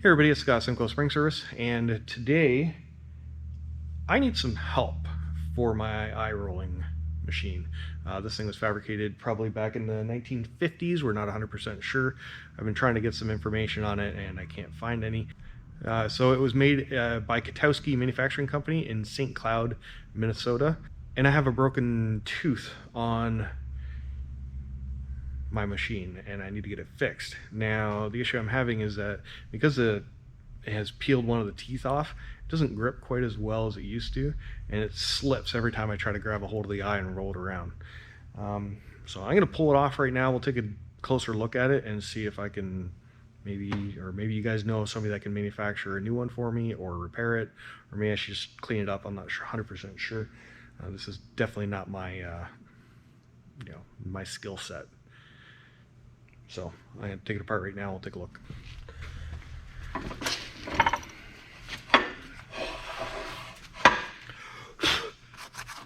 Hey everybody, it's Scott, Simcoe Spring Service, and today I need some help for my eye rolling machine. This thing was fabricated probably back in the 1950s. We're not 100% sure. I've been trying to get some information on it and I can't find any. So it was made by Katowski Manufacturing Company in St. Cloud, Minnesota, and I have a broken tooth on my machine and I need to get it fixed. Now the issue I'm having is that because it has peeled one of the teeth off, it doesn't grip quite as well as it used to, and it slips every time I try to grab a hold of the eye and roll it around. So I'm going to pull it off right now. We'll take a closer look at it and see if I can maybe you guys know somebody that can manufacture a new one for me or repair it, or maybe I should just clean it up. I'm not 100% sure. This is definitely not my my skill set. So I'm going to take it apart right now. We'll take a look.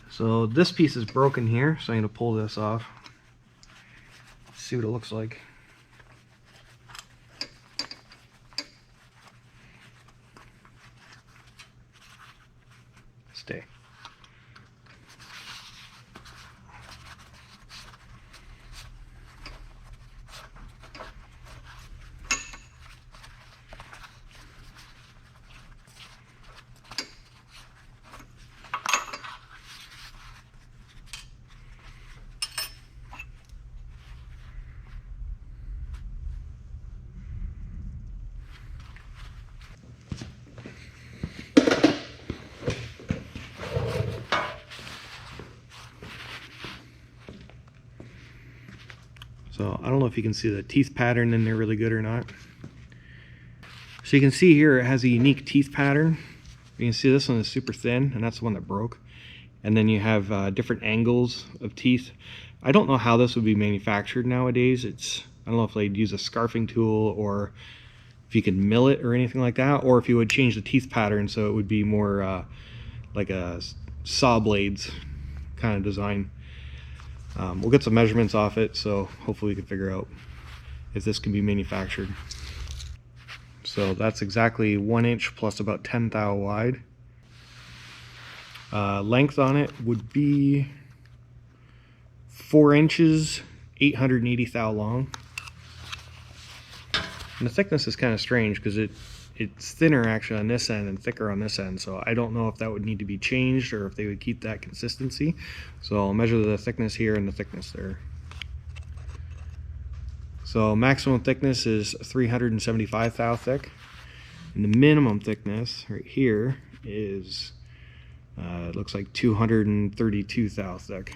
So this piece is broken here, so I'm going to pull this off. See what it looks like. Stay. So I don't know if you can see the teeth pattern in there really good or not. So you can see here it has a unique teeth pattern. You can see this one is super thin, and that's the one that broke. And then you have different angles of teeth. I don't know how this would be manufactured nowadays. I don't know if they'd use a scarfing tool, or if you could mill it or anything like that, or if you would change the teeth pattern so it would be more like a saw blades kind of design. We'll get some measurements off it, so hopefully we can figure out if this can be manufactured. So that's exactly 1 inch plus about 10 thou wide. Length on it would be 4 inches, 880 thou long. And the thickness is kind of strange because it's thinner actually on this end and thicker on this end, so I don't know if that would need to be changed or if they would keep that consistency. So I'll measure the thickness here and the thickness there. So maximum thickness is 375 thou thick, and the minimum thickness right here is it looks like 232 thou thick.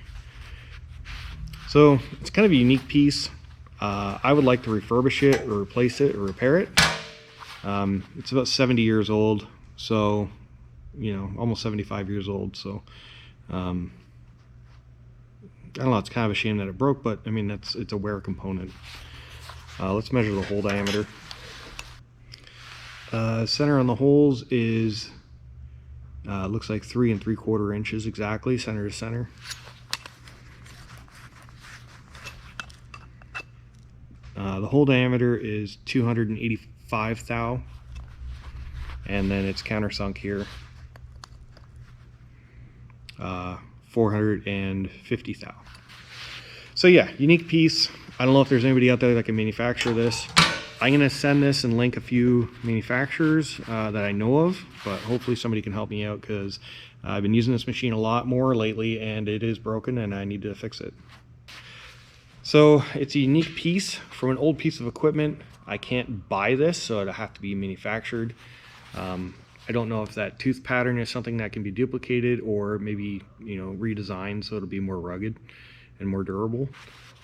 So it's kind of a unique piece. I would like to refurbish it or replace it or repair it. It's about 70 years old, so almost 75 years old, so I don't know, it's kind of a shame that it broke, but I mean it's a wear component. Let's measure the hole diameter. Center on the holes is looks like 3 3/4 inches exactly, center to center. The hole diameter is 285 thou, and then it's countersunk here 450 thou. So yeah, unique piece. I don't know if there's anybody out there that can manufacture this. I'm gonna send this and link a few manufacturers that I know of, but hopefully somebody can help me out because I've been using this machine a lot more lately and it is broken and I need to fix it. So it's a unique piece from an old piece of equipment. I can't buy this, so it'll have to be manufactured. I don't know if that tooth pattern is something that can be duplicated or maybe redesigned so it'll be more rugged and more durable.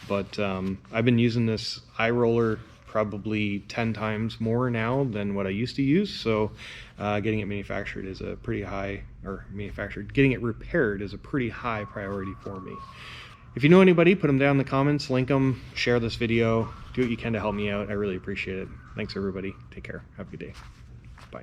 But I've been using this eye roller probably 10 times more now than what I used to use, so getting it manufactured is a pretty high, getting it repaired is a pretty high priority for me. If you know anybody, put them down in the comments, link them, share this video, do what you can to help me out. I really appreciate it. Thanks everybody. Take care. Have a good day. Bye.